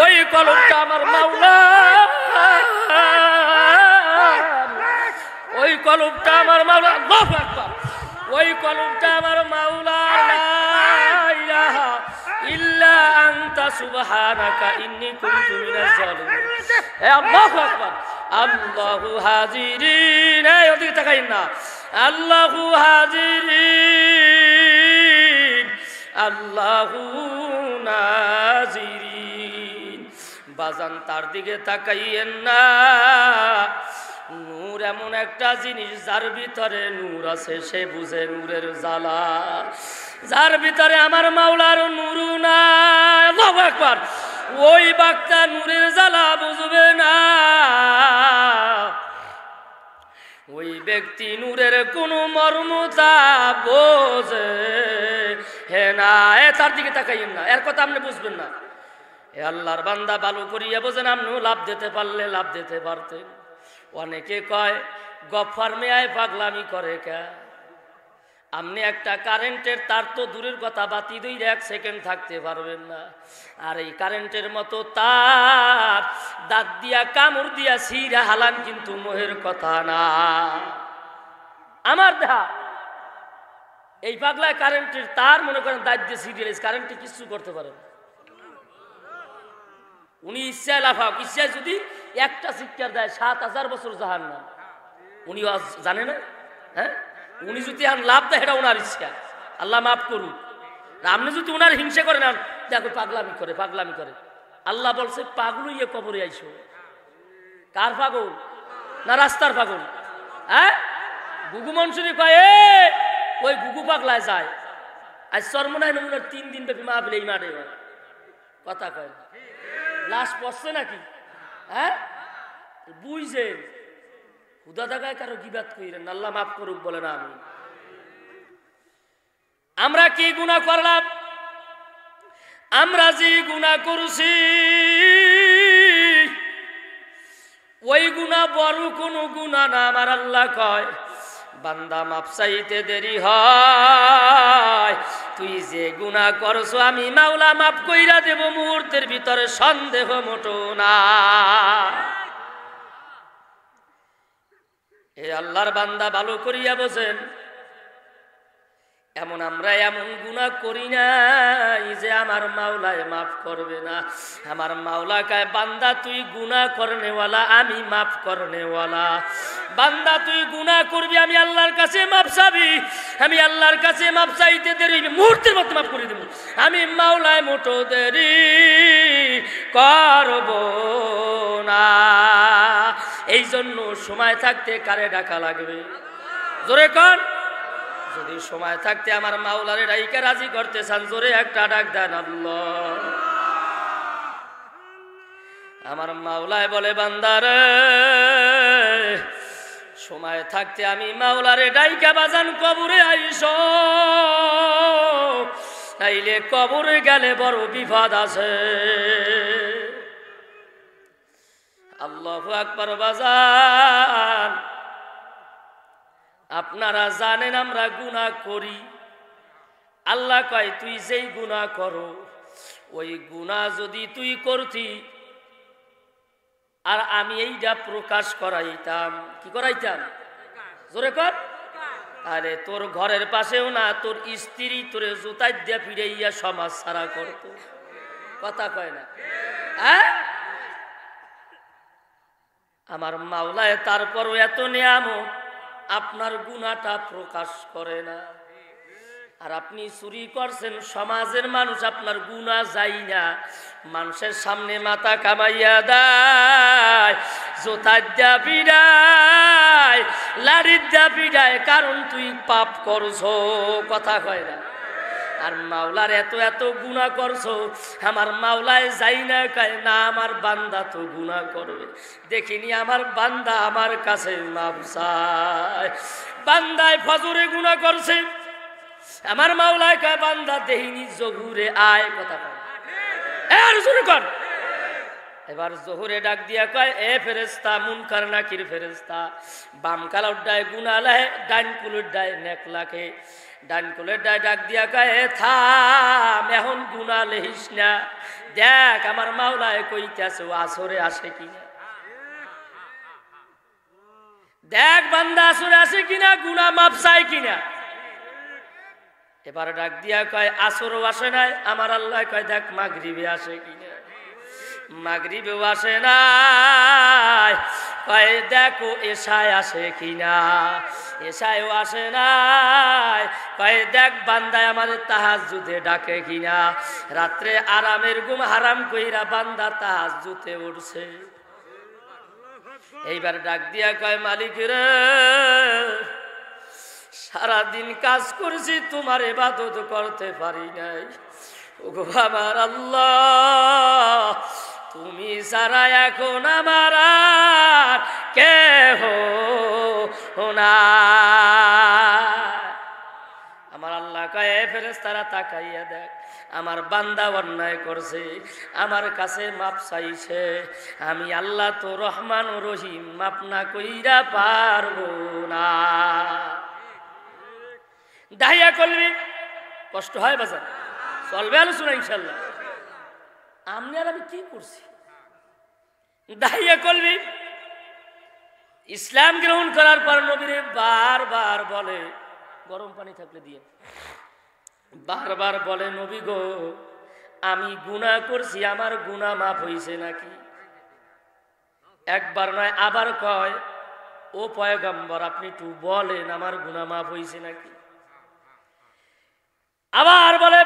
ওই কলমটা আমার মাওলা, ওই কলমটা আমার মাওলা, আল্লাহু আকবার, ওই কলমটা আমার মাওলা, লা ইলাহা ইল্লা আনতা সুবহানাকা ইন্নী কুনতু মিনাজ জালিমিন। আল্লাহু আকবার। আল্লাহু হাজিরিন, এই ওদিকে তাকাইন না, আল্লাহু হাজিরিন আল্লাহু নাজিরিন। বাজান তার দিকে তাকাইয়েন না। নূর এমন একটা জিনিস যার ভিতরে নূর আছে সে বুঝে নূরের জ্বালা, যার ভিতরে আমার মাওলার নূর নাই, আল্লাহু আকবার, ওই বাক্তা নূরের জ্বালা বুঝবে না। ওই ব্যক্তি নূরের কোন মর্মতা বোঝে না। তার দিকে তাকাইয়েন না, এর কথা আপনি বুঝবেন না। এ আল্লাহর বান্দা ভালো করিয়া বোঝেন, আপনিও লাভ দিতে পারলে লাভ দিতে পারতেন। অনেকে কয় গফার মেয়ায় পাগলামি করে কে? আপনি একটা কারেন্টের তার তো দূরের কথা, বাতি ধরে 1 সেকেন্ড থাকতে পারবেন না। আর এই কারেন্টের মতো তার দাঁত দিয়া কামড় দিয়া ছিঁড়া হালান কিন্তু মোহের কথা না। আমার দেহা এই পাগলায় কারেন্টের তার মনে করেন দাঁত দিয়ে ছিঁড়ে কারেন্টে কিছু করতে পারেন। উনি ইচ্ছায় লাফাক, ইচ্ছায় যদি একটা শিক্ষার দেয় 7000 বছর জাহান্নাম, উনি জানে না? হ্যাঁ, উনি যদি আর লাভ দেয় এটা ওনার ইচ্ছা, আল্লাহ মাফ করুন। আপনি যদি ওনার হিংসা করেন, আর দেখো পাগলামি করে পাগলামি করে, আল্লাহ বলছে পাগল ইয়ে কবরে আইসো। কার পাগল? না রাস্তার পাগল? হ্যাঁ, গুগু মনসুরি কয় ওই গুগু পাগলায় যায়। আজ চরমনায় নমুনার 3 দিন ব্যাপী মাহফিল এই মাঠে কথা কয়, লাশ পড়ছে নাকি? হ্যাঁ, বুঝছেন? হুদা দাগায় কারো গিবাত কইরেন, আল্লাহ মাফ করুক বলে না। আমরা কি গুনাহ করলাম? আমরা যে গুনাহ করছি ওই গুনাহ বড় কোনো গুনাহ না। আমার আল্লাহ কয় বান্দা মাপ চাইতে দেরি হয়, তুই যে গুনাহ করছো আমি মাওলা মাফ কইরা দেব মুহূর্তের ভিতরে, সন্দেহ মোটো না। এ আল্লাহর বান্দা ভালো করিয়া বোঝেন, এমন আমরা এমন গুনাহ করি নাই যে আমার মাওলায় মাফ করবে না। আমার মাওলা কয় বান্দা তুই গুনাহ করনেওয়ালা, আমি মাফ করনেওয়ালা। বান্দা তুই গুনাহ করবি, আমি আল্লাহর কাছে মাফ চাবি, আমি আল্লাহর কাছে মাফ চাইতে দেরি মুহূর্তের মধ্যে মাফ করে দেব। আমি মাওলায় মোটো দেরি করব না। এই জন্য সময় থাকতে কারে ডাকা লাগবে? জোরে কর। যদি সময় থাকতে আমার মাওলারে ডাইকে রাজি করতে চান, জোরে একটা ডাক দেন আল্লাহ। আমার মাওলায় বলে বান্দারে সময় থাকতে আমি মাওলারে ডাইকা বাজান কবরে আইসো, তাইলে কবরে গেলে বড় বিপদ আছে। আল্লাহু আকবার। বাজান আপনারা জানেন আমরা গুনাহ করি। আল্লাহ কয় তুই যেই গুনাহ করো ওই গুনাহ যদি তুই করতি আর আমি এইটা প্রকাশ করাইতাম, কি করাইতাম? জোরে কর। আরে তোর ঘরের পাশেও না তোর স্ত্রী তোরে জুতাই দিয়া ফিরাইয়া সমাজ সারা করতো, কথা কয় না? হ্যাঁ, আমার মাওলায় তারপরও এত নিয়ামত, আপনার গুনাহটা প্রকাশ করে না। আর আপনি চুরি করছেন, সমাজের মানুষ আপনার গুনাহ যাই না, মানুষের সামনে মাথা কামাইয়া দেয়, জোতা দিয়া পিড়ায়, লাড়ি দিয়া পিড়ায়, কারণ তুই পাপ করছো, কথা কয় না? আর মাওলার এত এত গুনাহ করছো, আমার মাওলায় যাই না কয় না আমার বান্দা তো গুনাহ করবে, দেখিনি আমার বান্দা আমার কাছে মাপ চায়। বান্দায় ফজরে গুনাহ করছে, আমার মাওলায় কয় বান্দা দেহিনী জহুরে আয়, কথা কয়। এর জোরে কর। এবার জোহরে ডাক দিয়া কয়, এ ফেরেশতা, মুনকার নাকির ফেরেশতা, বাম কালার ডায় গুনাহ লাহে, ডাইন কুলের ডায় নেক লাখে। ডাইন কুলের ডায় ডাক দিয়া কয়, এ থাম, এখন গুনাহ লেহিস না, দেখ আমার মাওলায় কইতাছে ও আসরে আসে কিনা, দেখ বান্দা আসরে আসে কিনা, গুনাহ মাপ চায় কিনা। এবার ডাক দিয়া কয়, আসরও আসে নাই। আমার আল্লাহ কয়, দেখ মাগরিবে আসে কিনা, মাগরিবেও আসে নাই। কয় দেখো এশায় আসে কিনা, এশায়ও আসে নাই। কয় দেখ বান্দায় আমার তাহাজ্জুদে ডাকে কিনা, রাত্রে আরামের ঘুম হারাম কইরা বান্দা তাহাজ্জুদে উঠছে। এইবার ডাক দিয়া কয়, মালিক রে, সারাদিন কাজ করছি, তোমার ইবাদত করতে পারি নাই। ওগো আমার আল্লাহ, তুমি ছাড়া এখন আমার আর কেহ নাই। আমার আল্লাহ কয়, ফেরেশতারা তাকাইয়া দেখ, আমার বান্দা অন্যায় করছে, আমার কাছে মাপ চাইছে, আমি আল্লাহ তো রহমান ও রহিম, মাপ না কইরা পারবো না। দাহিয়া করবি, কষ্ট হয় বাজার, চলবে আলোচনা ইনশাল্লাহ। আমি আর আমি কি করছি? দাহিয়া করবি ইসলাম গ্রহণ করার পর নবীরে বারবার বলে, গরম পানি থাকলে দিয়ে, বারবার বলে, নবী গো, আমি গুনাহ করছি, আমার গুনাহ মাফ হইছে নাকি? একবার নয়, আবার কয়, ও পয়গম্বর, আপনি একটু বলেন আমার গুনাহ মাফ হইছে নাকি? আবার বলে,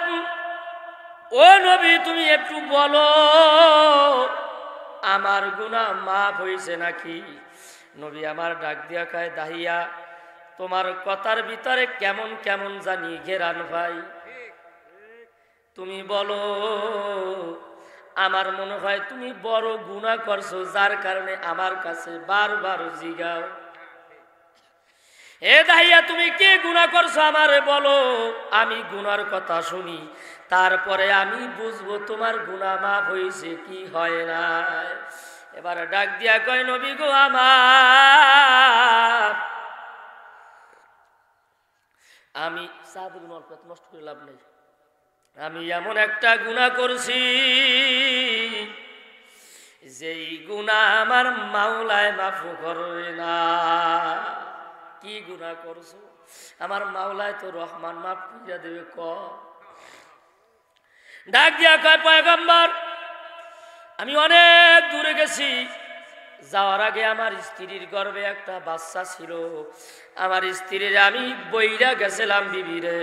ও নবী, তুমি একটু বলো আমার গুনাহ মাফ হইছে নাকি? নবী আমার ডাক দিয়া কয়, দাহিয়া, তোমার কথার ভিতরে কেমন কেমন জানি ঘেরান ভাই, তুমি বলো, আমার মনে হয় তুমি বড় গুনাহ করছো, যার কারণে আমার কাছে বারবার জিগাও। এ দাহিয়া, তুমি কি গুনাহ করছো আমারে বলো, আমি গুনার কথা শুনি, তারপরে আমি বুঝবো তোমার গুনাহ মাফ হইছে কি হয় নাই। এবার ডাক দিয়া কয়, নবী গো আমার, আমি নষ্ট করে লাভ নেই, আমি এমন একটা গুনাহ করছি, যেই গুনাহ আমার মাওলায় মাফ করবে না। কি গুনাহ করছো? আমার মাওলায় তো রহমান, মাফ কইরা দেবে। ডাক দিয়া কয়, পয়গম্বর, আমি অনেক দূরে গেছি, যাওয়ার আগে আমার স্ত্রীর গর্ভে একটা বাচ্চা ছিল, আমার স্ত্রীর আমি বইরা গেছিলাম, বিবিরে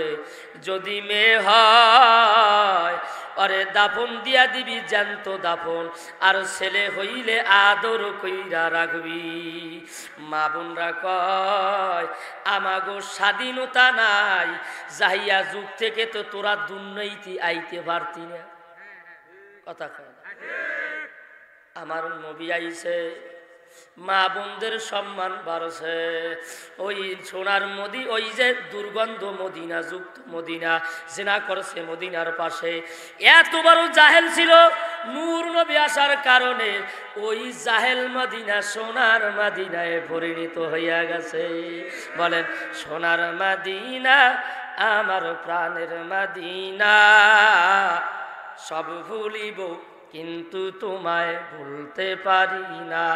যদি মেয়ে হয় আরে দাফন দিয়া দিবি, জ্যান্ত দাফন, আর ছেলে হইলে আদর কইরা রাখবি। মা বোনরা কয়, আমাগো স্বাধীনতা নাই, যাইয়া যুগ থেকে তো তোরা দুর্নীতি আইতে পারতি না। কথা কয় না? আমার নবী আইছে, মা বোনদের সম্মান বাড়ছে। ওই সোনার মদি, ওই যে দুর্গন্ধ মদিনা যুক্ত মদিনা, জিনা করছে মদিনার পাশে, এত বড় জাহেল ছিল, নূর নবী আসার কারণে ওই জাহেল মদিনা সোনার মদিনায় পরিণত হইয়া গেছে। বলেন, সোনার মদিনা আমার প্রাণের মদিনা, সব ভুলিব কিন্তু তোমায় ভুলতে পারি না।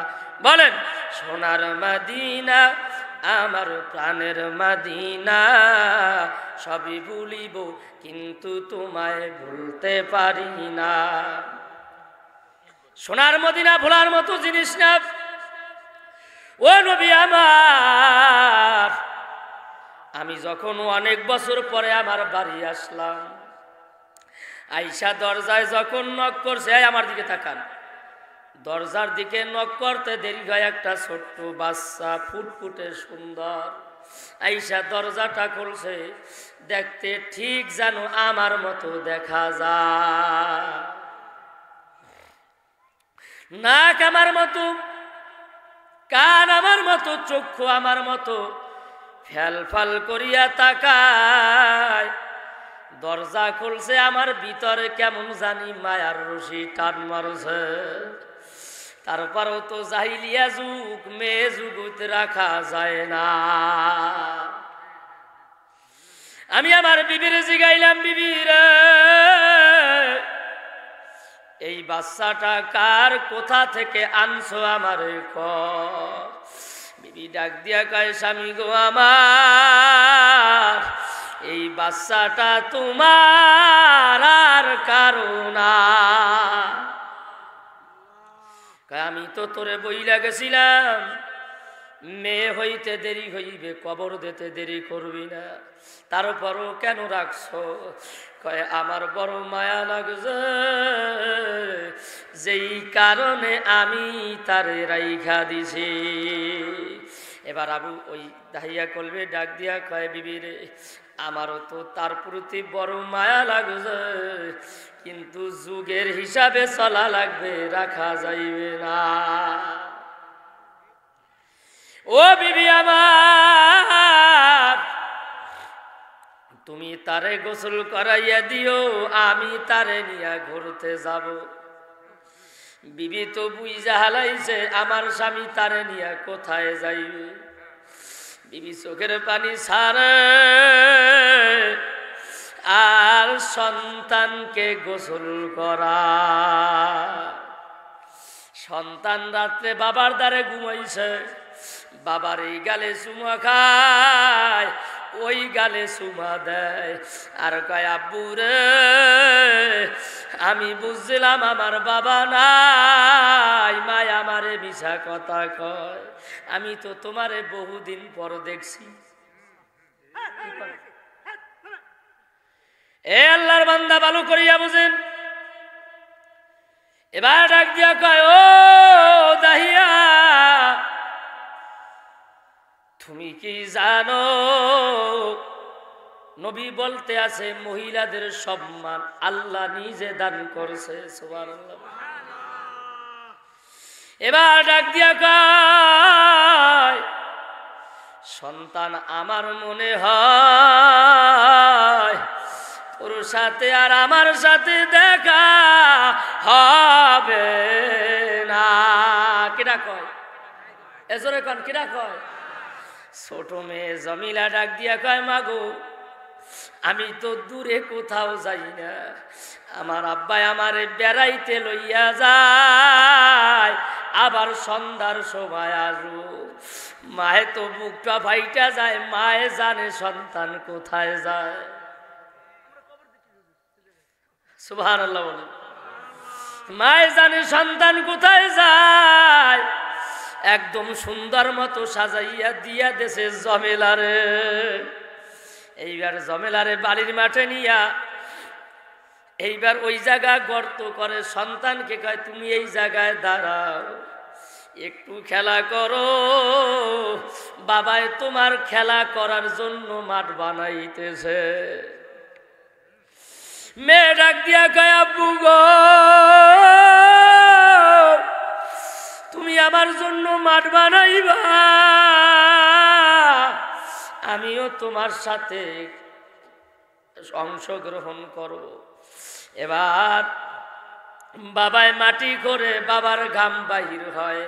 বলেন, সোনার মদিনা আমার প্রাণের মদিনা, সবই ভুলিব কিন্তু তোমায় ভুলতে পারি না। সোনার মদিনা ভোলার মতো জিনিস না। ও নবী আমার, আমি যখন অনেক বছর পরে আমার বাড়ি আসলাম, আইসা দরজায় যখন নক করছে, আমার দিকে তাকান, দরজার দিকে নক করতে দেরি হয়, একটা ছোট্ট বাচ্চা ফুটফুটে সুন্দর আইসা দরজাটা খুলছে। দেখতে ঠিক যেন আমার মতো দেখা যায়, নাক আমার মতো, কান আমার মতো, চক্ষু আমার মতো, ফ্যাল ফাল করিয়া তাকায়। দরজা খুলছে, আমার ভিতরে কেমন জানি মায়ার রশি টান মারছে। তারপরও তো জাহিলিয়া যুগ, মেয়ে যুগতে রাখা যায় না। আমি আমার বিবির জিগাইলাম, বিবির এই বাচ্চাটা কার, কোথা থেকে আনছো আমারে কও। বিবি ডাক দিয়া কয়, স্বামী গো আমার, এই বাচ্চাটা তোমার আর কারো না। আমি তো তোরে বইলা গেছিলাম মেয়ে হইতে দেরি হইবে, কবর দিতে দেরি করবি না, তারপরও কেন রাখছো? কয় আমার বড় মায়া লাগছে, যেই কারণে আমি তারে রাইখা দিছি। এবার আবু ওই দাহিয়া কলবে ডাক দিয়া কয়, বিবি রে আমারও তো তার প্রতি বড় মায়া লাগছে, কিন্তু যুগের হিসাবে চলা লাগবে, রাখা যাইবে না। ও বিবি আমার, তুমি তারে গোসল করাইয়া দিও, আমি তারে নিয়ে ঘুরতে যাব। বিবি তো বুঝা হালাইছে আমার স্বামী তারে নিয়ে কোথায় যাইবে। বিবি চোখের পানি ছাড়ে আর সন্তানকে গোসল করা। সন্তান রাত্রে বাবার দ্বারে ঘুমাইছে, বাবার এই গালে চুমা খায়, ওই গালে চুমা দেয়, আর কয় আব্বু রে আমি বুঝছিলাম আমার বাবা নাই, মায় আমারে মিছা কথা কয়, আমি তো তোমারে বহুদিন পর দেখছি। এ আল্লাহর বান্দা ভালো করিয়া বুঝেন। এবার ডাক দিয়া কয়, ও দাহিয়া তুমি কি জানো নবী বলতে আছে মহিলাদের সম্মান আল্লাহ নিজে দান করছে। সুবহানাল্লাহ। এবার ডাক দিয়া কয়, সন্তান আমার মনে হয় তোর সাথে আর আমার সাথে দেখা হবে না। কিরা কয়? এজরে কন কিরা কয়? ছোট মেয়ে জমিলা ডাক দিয়া কয়, মাগো আমি তো দূরে কোথাও যাই না, আমার আব্বাই আমারে বেড়াইতে লইয়া যায়, আবার সন্ধ্যার সময় আসবো। মায়ে তো বুকটা ফাইটা যায়, মায়ে জানে সন্তান কোথায় যায়। সুবহানাল্লাহ বলে। মায়ে জানে সন্তান কোথায় যায়। একদম সুন্দর মতো সাজাইয়া দিয়া দেশে জমেলারে। এইবার জমেলারে বাড়ির মাঠে নিয়া এইবার ওই জায়গা গর্ত করে, সন্তানকে কয় তুমি এই জায়গায় দাঁড়াও, একটু খেলা করো, বাবাই তোমার খেলা করার জন্য মাঠ বানাইতেছে। মেয়ে ডাক দিয়া কয়, আব্বু গো তুমি আমার জন্য মাঠ বানাইবা, আমিও তোমার সাথে অংশগ্রহণ করব। এবার বাবায় মাটি করে বাবার ঘাম বাহির হয়,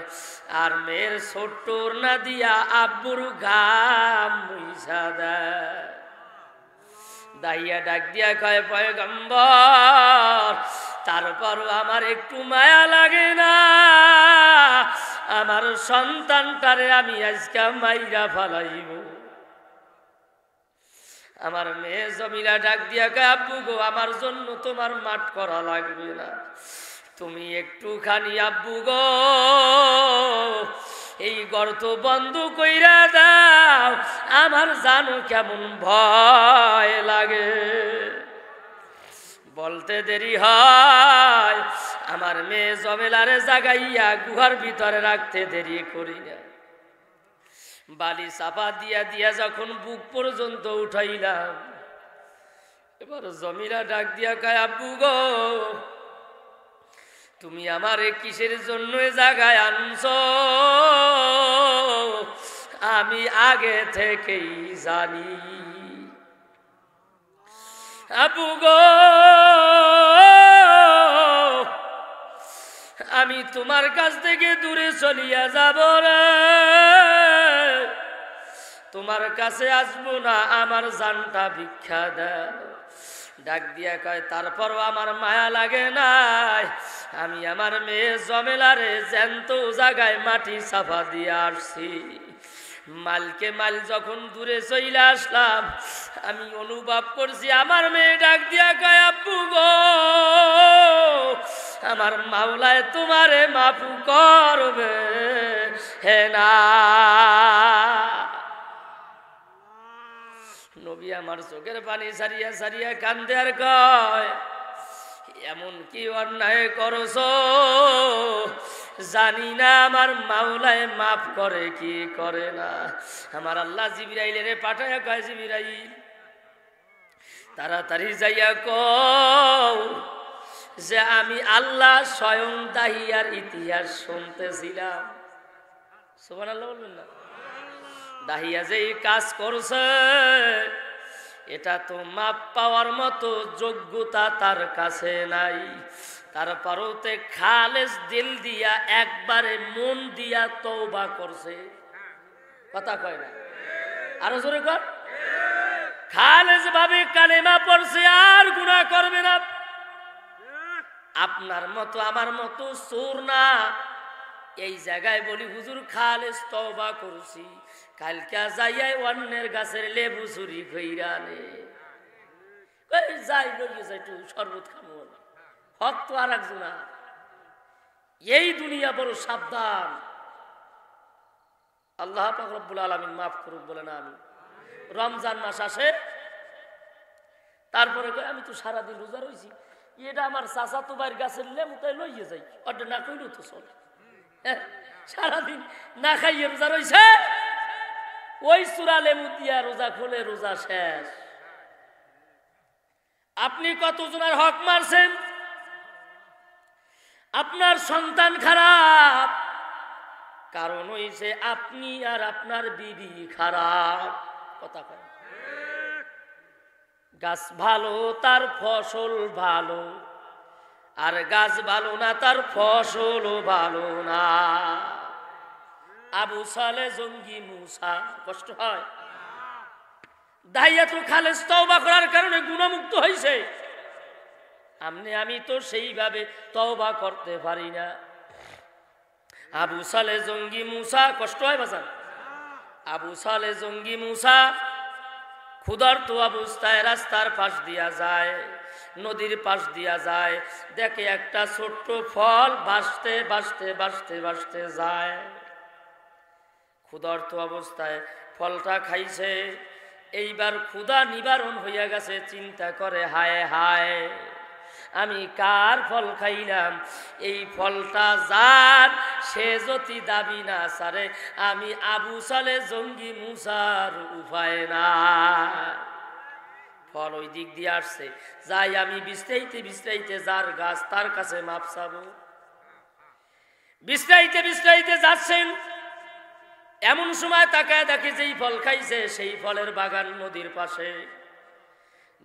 আর মেয়ের ছোট্ট ওড়না দিয়া আব্বুর ঘাম মুইছা দেয়। দাইয়া ডাক দিয়া কয়, পয়গম্বর তারপরও আমার একটু মায়া লাগে না, আমার সন্তানটারে আমি আজকে মাইরা ফালাইব। আমার মেয়ে জমিলা ডাক দিয়া কয়, আব্বু গো আমার জন্য তোমার মাঠ করা লাগবে না, তুমি একটুখানি আব্বু গো এই গর্ত বন্ধ কইরা দাও, আমার জানো কেমন ভয় লাগে। বলতে দেরি হয়, আমার মেয়ে জমেলারে জাগাইয়া গুহার ভিতরে রাখতে দেরি করি না। বালি চাপা দিয়া দিয়া যখন বুক পর্যন্ত উঠাইলাম, এবার জমিলা ডাক দিয়া কয়, আব্বু গো তুমি আমারে কিসের জন্য জাগায় আনছো আমি আগে থেকেই জানি। আব্বু গো আমি তোমার কাছ থেকে দূরে চলিয়া যাব রে, তোমার কাছে আসবো না, আমার জানটা ভিক্ষা দাও। ডাক দিয়া কয় তারপরও আমার মায়া লাগে নাই, আমি আমার মেয়ে জমেলারে জ্যান্ত জায়গায় মাটি চাপা দিয়ে আসছি। মালকে মাল যখন দূরে চলে আসলাম, আমি অনুভব করছি আমার মেয়ে ডাক দিয়া কয় আব্বু গো, আমার মাওলায় তোমারে মাফু করবে হে না। নবী আমার চোখের পানি সারিয়া সারিয়া কান্দে আর কয় এমন কি অন্যায় করছো, জানি না আমার মাওলায় মাফ করে কি করে না। আমার আল্লাহ জিবরাইলের পাঠায় কয় জিবরাইল তাড়াতাড়ি যাইয়া কও যে আমি আল্লাহ স্বয়ং দাহিয়ার ইতিহাস শুনতেছিলাম। সুবহানাল্লাহ বলবেন না? দাহিয়া যে কাজ করছে এটা তো মাপ পাওয়ার মতো যোগ্যতা তার কাছে নাই, তারপরও তে খালেস দিল দিয়া একবারে মন দিয়া তওবা করছে। কথা কয় না? আরো জোরে কর। খালেস ভাবে কালেমা পড়ছে আর গুনাহ করবে না। আপনার মতো আমার মতো চোর না। এই জায়গায় বলি হুজুর খালেস তওবা করছি, কালকা যাইয়াই অন্যের গাছের লেবু চুরি কইরা নে যাই লইয়ে যাই একটু শরবত খাবো, হক তো আর একজন। এই দুনিয়া বড় সাবধান। আল্লাহ পাক রব্বুল আলামিন মাফ করুক বলে না আমি। রমজান মাস আসে, তারপরে কই আমি তো সারাদিন রোজা রইছি, এটা আমার চাচা তো ভাইয়ের গাছের লেবু তাই লইয়ে যাই, ওটা না কইলেও তো চলে। সারাদিন না খাইয়ে রোজা রইছে, ওই চূড়া লেবু দিয়া রোজা খুলে রোজা শেষ। আপনি কতজনের হক মারছেন? আপনার সন্তান খারাপ, কারণ হইছে আপনি আর আপনার বিবি খারাপ। কথা কয়। গাছ ভালো তার ফসল ভালো, আর গাছ ভালো না তার ফসলও ভালো না। আবু সালে জঙ্গি মুসা কষ্ট হয়, দাইয়াতুল খালেস তওবা করার কারণে গুনাহমুক্ত হইছে। আমি তো সেইভাবে তওবা করতে পারি না। আবু সালে জঙ্গি মুসা কষ্ট হয় বাজান। আবু সালে জঙ্গি মুসা ক্ষুধার্ত অবস্থায় রাস্তার পাশ দিয়া যায়, নদীর পাশ দিয়া যায়, দেখে একটা ছোট্ট ফল ভাসতে ভাসতে ভাসতে ভাসতে যায়। ক্ষুধার্ত অবস্থায় ফলটা খাইছে, এইবার ক্ষুধা নিবারণ হইয়া গেছে, চিন্তা করে হায় হায় আমি কার ফল খাইলাম, এই ফলটা যার সে যদি দাবি না সারে আমি আবু সালে জঙ্গি মুসার উপায় না। ফল ওই দিক দিয়ে আসছে, যাই আমি বিস্তারিতে বিস্তারিতে যার গাছ তার কাছে মাপ চাবো। বিস্তারিতে বিস্তারিতে যাচ্ছেন, এমন সময় তাকায় দেখে যেই ফল খাইছে সেই ফলের বাগান নদীর পাশে।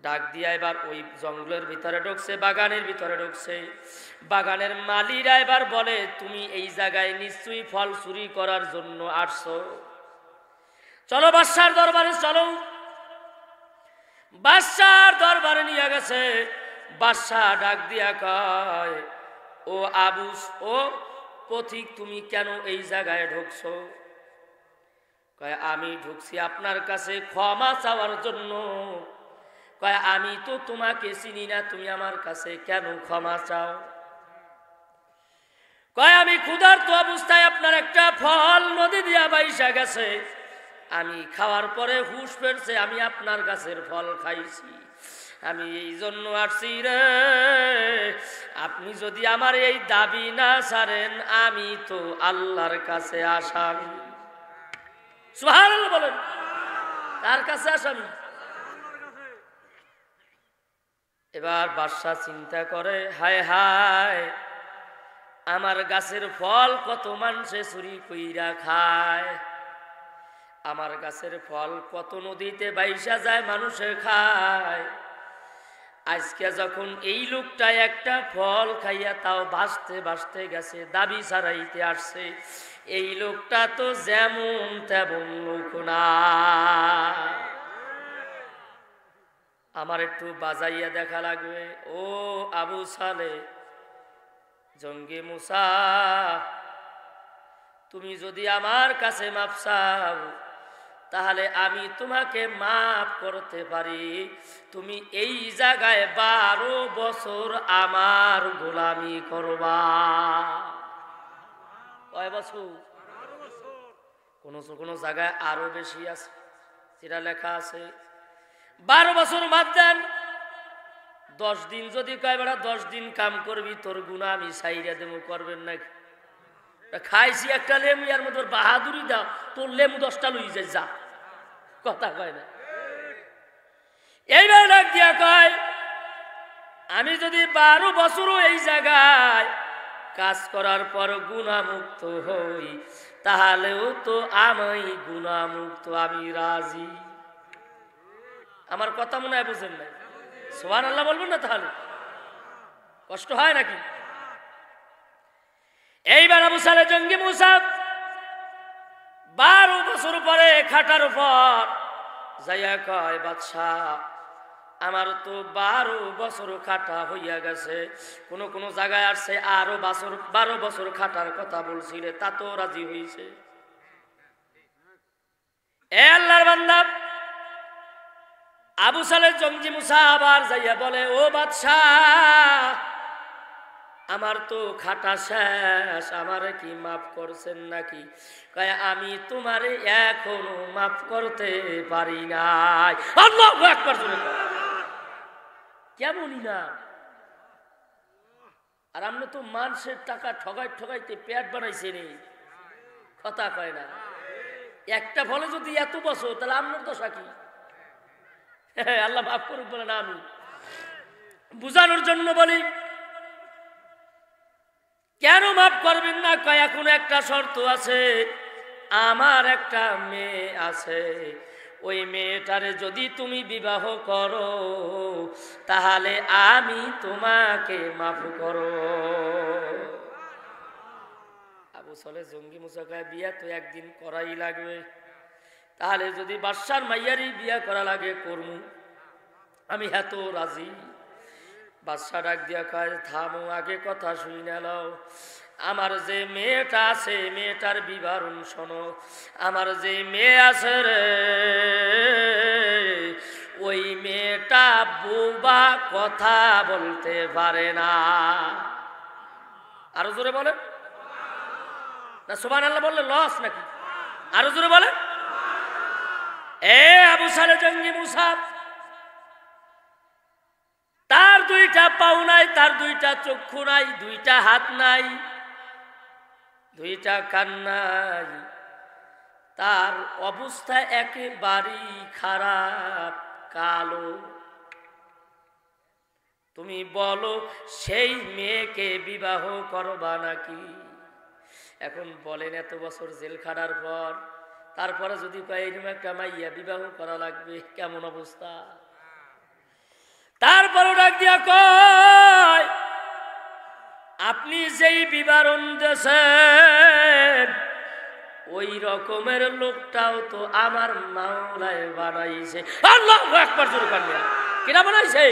ডাক দিয়া এবার ওই জঙ্গলের ভিতরে ঢুকছে, বাগানের ভিতরে ঢুকছে। বাগানের মালিরা এবার বলে তুমি এই জায়গায় নিশ্চয়ই ফল চুরি করার জন্য আসছো, চলো বাদশার দরবারে চলো। বাদশার দরবারে নিয়ে গেছে। বাদশাহ ডাক দিয়া কয় ও আবুস, ও পথিক তুমি কেন এই জায়গায় ঢুকছো? কয় আমি ঢুকছি আপনার কাছে ক্ষমা চাওয়ার জন্য। কয় আমি তো তোমাকে চিনি না, তুমি আমার কাছে কেন ক্ষমা চাও? কয় আমি ক্ষুধার্ত অবস্থায় আপনার একটা ফল নদী দিয়া বাইসা গেছে, আমি খাওয়ার পরে হুঁশ ফেরছে, আমি আপনার গাছের ফল খাইছি, আমি এই জন্য আসছি রে। আপনি যদি আমার এই দাবি না ছাড়েন আমি তো আল্লাহর কাছে আসামি। সুবহানাল্লাহ বলেন। কার কাছে আসামি? এবার বাদশাহ চিন্তা করে হায় হায় আমার গাছের ফল কত মানুষে চুরি কইরা খায়, আমার গাছের ফল কত নদীতে বাইসা যায় মানুষে খায়, আজকে যখন এই লোকটা একটা ফল খাইয়া তাও ভাসতে ভাসতে গেছে, দাবি ছাড়াইতে আসছে, এই লোকটা তো যেমন তেমন লোক না। আমার একটু বাজাইয়া দেখা লাগবে। ও আবু সালে জঙ্গি মুসা, তুমি যদি আমার কাছে মাপ চাও তাহলে আমি তোমাকে মাফ করতে পারি। তুমি এই জায়গায় 12 বছর আমার গোলামি করবা। কয় বছর? কোন জায়গায় আরো বেশি আছে, যেটা লেখা আছে 12 বছর বাদ দেন। 10 দিন যদি কয় বেড়া 10 দিন কাম করবি তোর গুনাহ আমি ছাইরা দেবো, করবেন নাকি? খাইছি একটা লেমু, এর মধ্যে বাহাদুরি দাও, তোর লেমু 10টা লই যায়, যা। কথা কয় না। এইবার ডাক দিয়া কয়, আমি যদি 12 বছরও এই জায়গায় কাজ করার পর গুনাহমুক্ত হই তাহলেও তো আমি গুনাহমুক্ত, আমি রাজি। আমার কথা মনে হয় বুঝেন নাই? সুবহানাল্লাহ বলবেন না? তাহলে কষ্ট হয় নাকি? এইবার আবু সালেহ জঙ্গি মুসা 12 বছর পরে খাটার উপর যাইয়া কয়, বাদশাহ আমার তো 12 বছর খাটা হইয়া গেছে, কোন জায়গায় আসছে আরো 12 বছর খাটার কথা বলছিলে, তা তো রাজি হইছে। এ আল্লাহর বান্দা আবু সালেহ জঙ্গি মুসা আবার যাইয়া বলে, ও বাদশাহ আমার তো খাটা শেষ, আমারে কি মাফ করছেন নাকি? কয় আমি তোমারে এখনো মাফ করতে পারি নাই। আল্লাহু আকবার। কেমনই না। আর আমরা তো মানুষের টাকা ঠগাইতে পেট বানাইছে নি, কথা কয় না। একটা ফলে যদি এত বছর, তাহলে আপনার দশা কি? আল্লাহ মাফ করুক বলে না, আমি বুঝানোর জন্য বলি। কেন মাফ করবেন না? কয় এখন একটা শর্ত আছে, আমার একটা মেয়ে আছে, ওই মেয়েটারে যদি তুমি বিবাহ করো তাহলে আমি তোমাকে মাফ করো। আবু সালেহ জঙ্গি মুসা কয়, বিয়া তো একদিন করাই লাগবে, তাহলে যদি বাদশার মাইয়ারই বিয়া করা লাগে করমু, আমি এত রাজি। বাদশা ডাক দিয়া কয়, থামো, আগে কথা শুই নাও। আমার যে মেয়েটা আছে মেয়েটার বিবরণ শোনো। আমার যে মেয়ে আছে রে, ওই মেয়েটা বোবা, কথা বলতে পারে না। আরো জোরে বলে না? সুবহানাল্লাহ বললে লস নাকি? আরো জোরে বলে। এ আবু সালেহ জঙ্গি মুসা, তার 2টা পাও নাই, তার 2টা চক্ষু নাই, 2টা হাত নাই, 2টা কান নাই, তার অবস্থা একেবারেই খারাপ, কালো। তুমি বলো সেই মেয়েকে বিবাহ করবা নাকি? এখন বলেন, এত বছর জেল খাটার পর তারপরে যদি কয় এরকম একটা মাইয়া বিবাহ করা লাগবে, কেমন অবস্থা? তারপরও ডাক দিয়া কয়, আপনি যেই বিবরণ দিয়েছেন ওই রকমের লোকটাও তো আমার মাওলায় বানাইছে। আল্লাহু আকবার। জোরে কান, কিনা বানাইছে?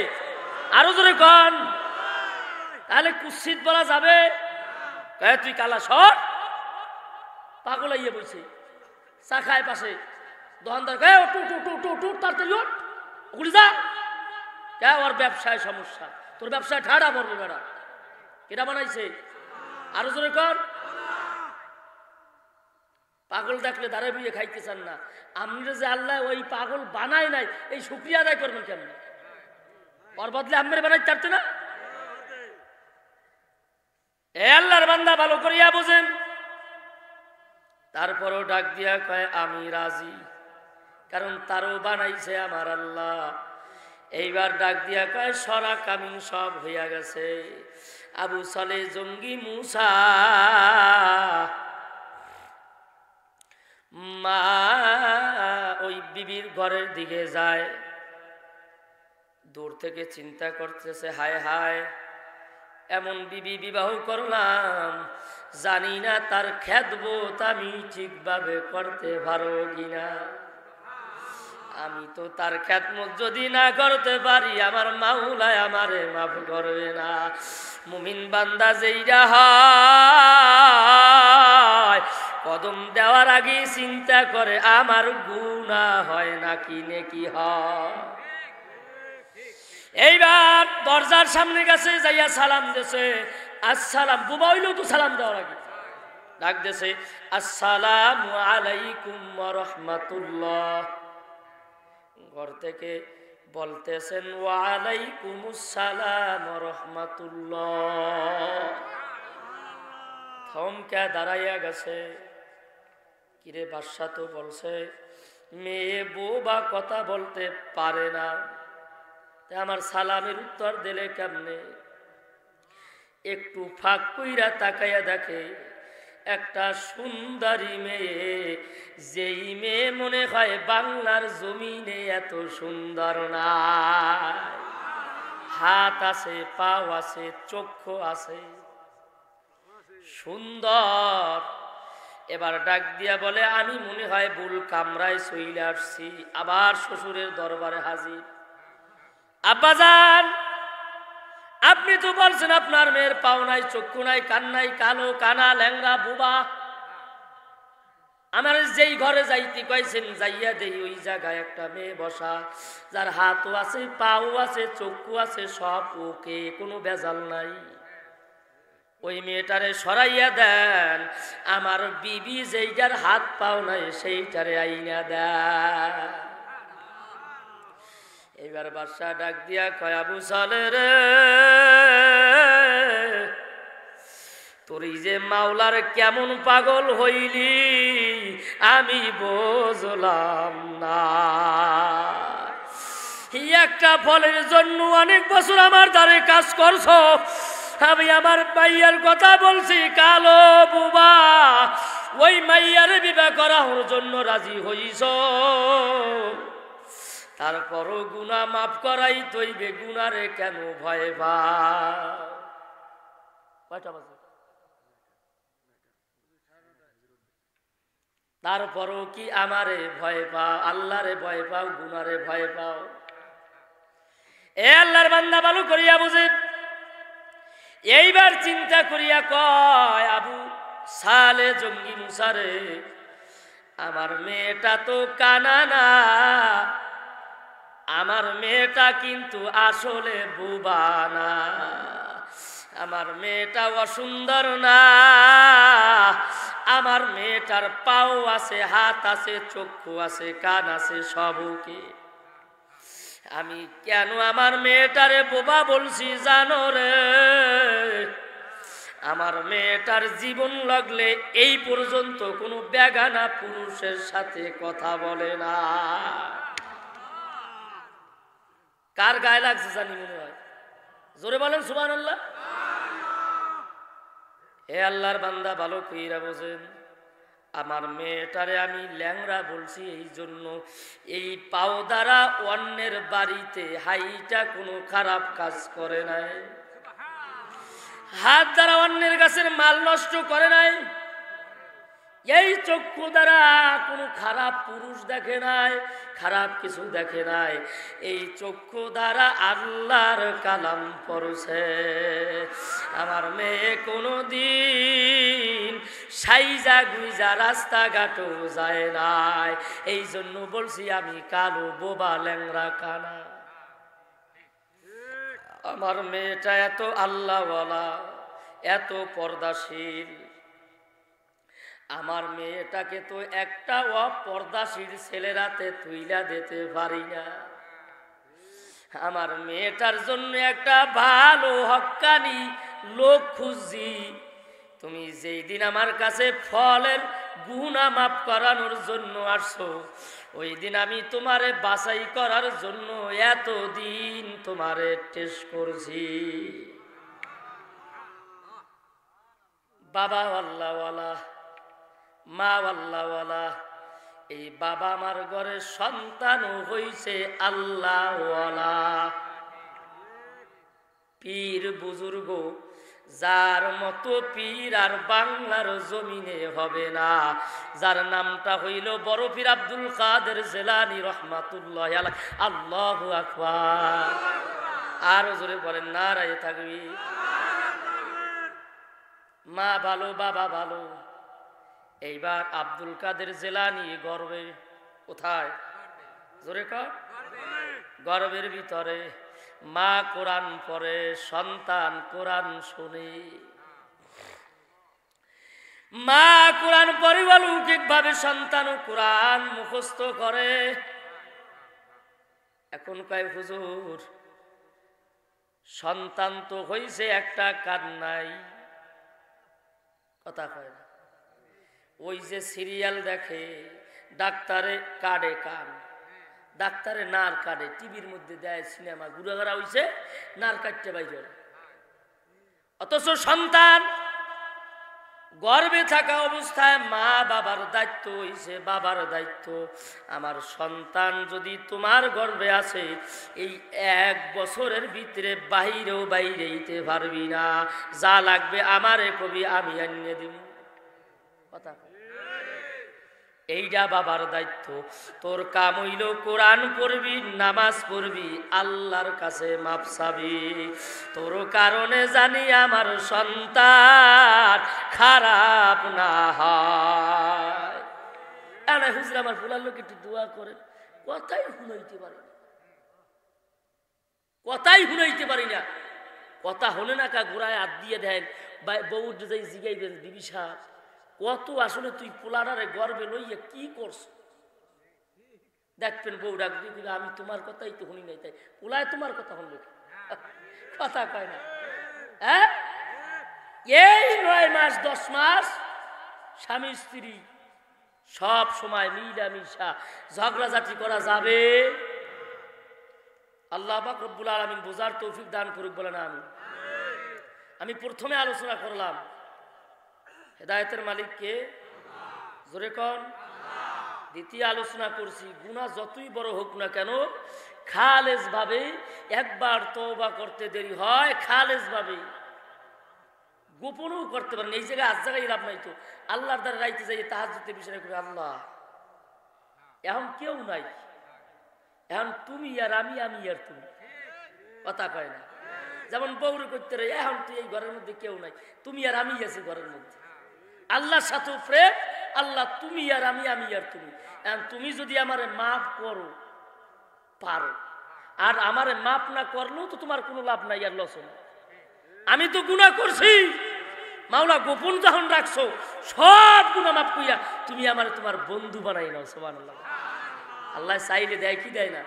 আরো জোরে কান। তাহলে কুৎসিত বলা যাবে? কয় তুই কালা সর, পাগল আইয়ে বইছে চা খায় পাশে দোকানদার কয়, টু টু টু টু টু, তাড়াতাড়ি ওঠ, ওগুলি যা। কে? ওর ব্যবসায় সমস্যা, তোর ব্যবসায় ঠাড়া পড়বে বেড়া। কেটা বানাইছে? আরো জোরে কর। পাগল দেখলে দাঁড়ায় বুঝে খাইতে চান না। আমরা যে আল্লাহ ওই পাগল বানায় নাই, এই শুকরিয়া আদায় করবেন কেমন? ওর বদলে আমের বানাইতে পারতো না? এ আল্লাহর বান্দা ভালো করিয়া বোঝেন। তারপরও ডাক দিয়া কয়, আমি রাজি, কারণ তারও বানাইছে আমার আল্লাহ। এইবার ডাক দিয়া কয়, সরা কামিন সব হইয়া গেছে। আবু সালেহ জঙ্গি মুসা মা ওই বিবির ঘরের দিকে যায়, দূর থেকে চিন্তা করতেছে, হায় হায়, এমন বিবি বিবাহ করলাম, জানি না তার খেদমত আমি ঠিকভাবে করতে পারবো কিনা। আমি তো তার খেদমত যদি না করতে পারি, আমার মাওলায় আমারে মাফ করবে না। মুমিন বান্দা যেইটা হয়, কদম দেওয়ার আগে চিন্তা করে আমার গুনাহ হয় নাকি নেকি হয়। এইবার দরজার সামনে গেছে, যাইয়া সালাম দিয়েছে, আসসালাম, বুবা হইলেও তো সালাম দেওয়ার আগে ডাক দিয়েছে, আসসালামু আলাইকুম ওয়া রাহমাতুল্লাহ। ঘর থেকে বলতেছেন, ওয়া আলাইকুমুস সালাম ওয়া রাহমাতুল্লাহ। থমকে দাঁড়াইয়া গেছে, কিরে বাদশা তো বলছে মেয়ে বউবা কথা বলতে পারে না, আমার সালামের উত্তর দিলে কেমনে? একটু ফাঁক কইরা তাকাইয়া দেখে একটা সুন্দরী মেয়ে, যেই মেয়ে মনে হয় বাংলার জমিনে এত সুন্দর না। হাত আছে, পাও আছে, চক্ষু আছে, সুন্দর। এবার ডাক দিয়া বলে, আমি মনে হয় ভুল কামরায় চলে আসছি। আবার শ্বশুরের দরবারে হাজির। আব্বাজান, আপনি তো বলছেন আপনার মেয়ের পাও নাই, চক্ষু নাই, কান নাই, কালো, কানা, ল্যাংরা, বুবা। আমার যেই ঘরে যাইতে কইছেন, যাইয়া দেই ওই জায়গায় একটা মেয়ে বসা, যার হাতও আছে, পাও আছে, চক্ষু আছে, সব ওকে, কোনো ভেজাল নাই। ওই মেয়েটারে সরাইয়া দেন, আমার বিবি যেইটার হাত পাও নাই সেইটারে আইনা দেন। এবার বাদশা ডাক দিয়া কয়, আবু সালেহ রে, তোর যে মাওলার কেমন পাগল হইলি আমি বুঝলাম না। একটা ফলের জন্য অনেক বছর আমার দ্বারে কাজ করছো, আমি আমার মাইয়ার কথা বলছি, কালো বুবা, ওই মাইয়ার বিবাহ করার জন্য রাজি হইছ, তারপরও গুনাহ মাফ করাই তৈবে, গুনারে কেন ভয় পাও? কয়টা বাজে? তারপরও কি আমারে ভয় পাও? আল্লাহরে ভয় পাও, গুনারে ভয় পাও? এ আল্লাহর বান্দা ভালো করিয়া বুঝেন। এইবার চিন্তা করিয়া কয়, আবু সালে জঙ্গি মুসারে, আমার মেয়েটা তো কানা না, আমার মেয়েটা কিন্তু আসলে বুবা না, আমার মেয়েটা অসুন্দর না, আমার মেয়েটার পাও আছে, হাত আছে, চক্ষু আছে, কান আছে, সবকে। আমি কেন আমার মেয়েটারে বোবা বলছি জানো রে? আমার মেয়েটার জীবন লাগলে এই পর্যন্ত কোনো বেগানা পুরুষের সাথে কথা বলে না। কার গায়ে লাগছে জানি মনে হয়? জোরে বলেন সুবহানাল্লাহ। হে আল্লাহর বান্দা ভালো কইরা বোঝেন, আমার মেয়েটারে আমি ল্যাংড়া বলছি এই জন্য, এই পাও দ্বারা অন্যের বাড়িতে হাইটা কোনো খারাপ কাজ করে নাই, হাত দ্বারা অন্যের গাছের মাল নষ্ট করে নাই, এই চক্ষু দ্বারা কোনো খারাপ পুরুষ দেখে নাই, খারাপ কিছু দেখে নাই, এই চক্ষু দ্বারা আল্লাহর কালাম পড়ছে। আমার মেয়ে কোনো দিন সাইজা গুইজা রাস্তাঘাটও যায় নাই, এই জন্য বলছি আমি কালো বোবা ল্যাংরা কানা। আমার মেয়েটা এত আল্লাহওয়ালা, এত পর্দাশীল, আমার মেয়েটাকে তো একটা অপর্দাশীল ছেলেরাতে তুইলা দিতে পারি না। আমার মেয়েটার জন্য একটা ভালো হক্কানি লোক খুঁজছি। তুমি যেই দিন আমার কাছে ফলের গুনাহ মাফ করানোর জন্য আসছো, ওই দিন আমি তোমারে বাছাই করার জন্য এতদিন তোমারে টেস্ট করছি। বাবা আল্লাহওয়ালা, মা আল্লাহওয়ালা, এই বাবা আমার ঘরে সন্তানও হইছে আল্লাহওয়ালা। পীর বুজুর্গ যার মতো পীর আর বাংলার জমিনে হবে না, যার নামটা হইল বড় পীর আব্দুল কাদের জিলানী রহমাতুল্লাহ আলাইহি। আল্লাহু আকবার। আর জোরে বলেন নারায়ে তাকবীর। মা ভালো বাবা ভালো। এইবার আব্দুল কাদের জিলানী গর্বে, কোথায়? জোরে কর। গর্বের ভিতরে মা কোরআন পড়ে, সন্তান কোরআন শুনে। মা কোরআন পড়ে অলৌকিক ভাবে সন্তান কোরআন মুখস্থ করে। এখন কয় হুজুর সন্তান তো হইছে একটা, কান নাই, কথা কয় না। ওই যে সিরিয়াল দেখে ডাক্তারে কাটে কান, ডাক্তারে নার কাটে, টিভির মধ্যে দেয় সিনেমা, গুড়াগাড়া হইছে নার কাটতে বাইরে। অথচ সন্তান গর্ভে থাকা অবস্থায় মা বাবার দায়িত্ব হইছে, বাবার দায়িত্ব। আমার সন্তান যদি তোমার গর্ভে আছে, এই 1 বছরের ভিতরে বাইরেও বাইরে হইতে পারবি না, যা লাগবে আমারে কবি আমি আনিয়ে দিব। কথা এইটা বাবার দায়িত্ব। তোর কাম হইল কোরআন পড়বি, নামাজ পড়বি, আল্লাহর কাছে মাপ চাবি। তোর কারণে জানি আমার সন্তান খারাপ না হয়। আরে হুজুর আমার ফুলার লোক একটু দোয়া করেন, কথাই শুনাইতে পারি না, কথাই শুনাইতে পারি না। কথা হলে না কা গোড়ায় হাত দিয়ে দেন, বউ যাই জিগাইবেন বিবি সাহেব কত আসলে তুই পোলাডারে গর্বে লইয়া কি করছ? দেখবেন বউ ডাক দিয়ে আমি তোমার কথাই তো শুনি নাই, তাই পোলায় তোমার কথা শুনলো, কথা কয় না। হ্যাঁ, এই 9 মাস 10 মাস স্বামী স্ত্রী সব সময় মিলামিশা ঝগড়াঝাটি করা যাবে? আল্লাহ পাক রব্বুল আলামিন বোঝার তৌফিক দান করুক, বলেন আমিন। আমি প্রথমে আলোচনা করলাম হেদায়েতের মালিক কে? জোরে কোন? দ্বিতীয় আলোচনা করছি গুনাহ যতই বড় হোক না কেন খালেস ভাবে একবার তওবা করতে দেরি হয়, খালেস ভাবে গোপনও করতে পারেন। এই জায়গায় আজ জায়গায় লাভ নাই তো, আল্লাহর দ্বারা রাইতে যাই তাহাজ্জুদে বিষয় করে আল্লাহ এখন কেউ নাই, এখন তুমি আর আমি, আমি আর তুমি, কথা কয় না। যেমন বউরে করতে রে, এখন তুই এই ঘরের মধ্যে কেউ নাই, তুমি আর আমি আছি ঘরের মধ্যে। আল্লাহর সাথে প্রেম, আল্লাহ তুমি আর আমি, আমি আর তুমি। তুমি যদি আমারে মাফ করো পারো, আর আমারে মাফ না করলেও তো তোমার কোনো লাভ নাই আর লস না। আমি তো গুনাহ করছি, মাওলা গোপন যখন রাখছো সব গুনাহ মাফ কইয়া তুমি আমারে তোমার বন্ধু বানাই নাও। সুবহানাল্লাহ। আল্লাহ চাইলে দেয় কি দেয় না?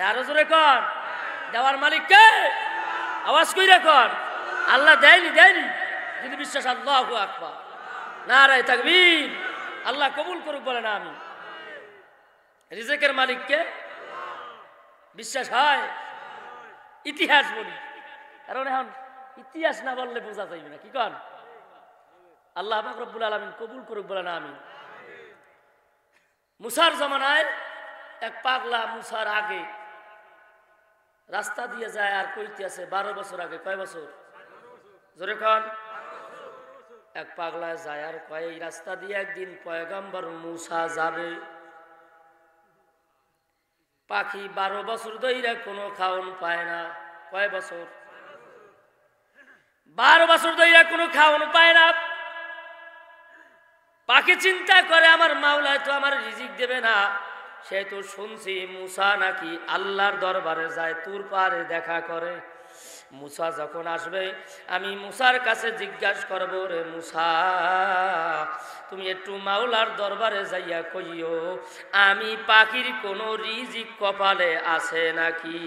আরো জোরে কর, দেওয়ার মালিক কে? আওয়াজ কইরা কর। আল্লাহ দেয়নি, দেয়নি যদি বিশ্বাস। আল্লাহু আকবার, নারায়ে তাকবীর। আল্লাহ কবুল করুক, বলে না আমি। রিজিকের মালিক কে? বিশ্বাস হয়? ইতিহাস বলি, কারণ এখন ইতিহাস না বললে বোঝা যাইবে না। কি কন? আল্লাহ পাক রব্বুল আলামিন কবুল করুক, বলে না আমি। মুসার জামানায় এক পাগলা মুসার আগে রাস্তা দিয়ে যায় আর কইতে আছে 12 বছর আগে। কয় বছর? জোরে কন। এক পাগলা যায় আর কয় এই রাস্তা দিয়ে একদিন পয়গম্বর মুসা যাবে। পাখি 12 বছর ধইরা কোনো খাওন পায় না। কয় বছর? 12 বছর ধইরা কোনো খাওন পায় না। পাখি চিন্তা করে আমার মাওলা তো আমার রিজিক দেবে না। সে তো শুনছি মুসা নাকি আল্লাহর দরবারে যায়, তুর পারে দেখা করে। মুসা যখন আসবে আমি মুসার কাছে জিজ্ঞাসা করব, রে মুসা তুমি একটু মাওলার দরবারে যাইয়া কইও আমি পাখির কোনো রিজিক কপালে আছে নাকি।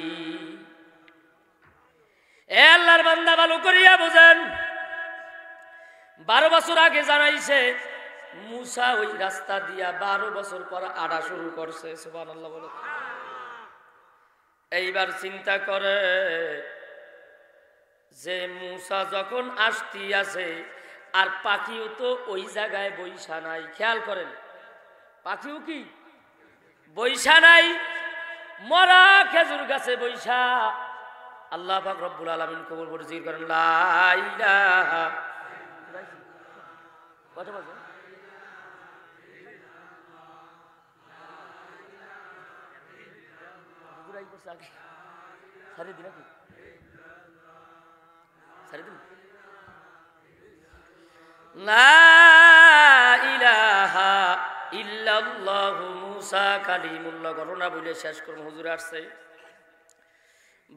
এ আল্লাহর বান্দা ভালো করিয়া বোঝেন, 12 বছর আগে জানাইছে মুসা ওই রাস্তা দিয়া 12 বছর পর আড়া শুরু করছে। সুবহানাল্লাহ বলে। এইবার চিন্তা করে যে মুসা যখন আসতি আছে আর পাখিও তো ওই জায়গায় বইসা নাই। খেয়াল করেন, পাখিও কি বইসা নাই, মরা খেজুর গাছে বইসা আল্লাহ পাক রব্বুল আলামিন কবুল করে জিকির করেন লা ইলাহা। কত বাজে? সারি দিন নাকি? সারি দিন। লা ইলাহা ইল্লাল্লাহু মুসা কালিমুল্লাহ ঘটনা বলে শেষ করুন। হুজুর আসছে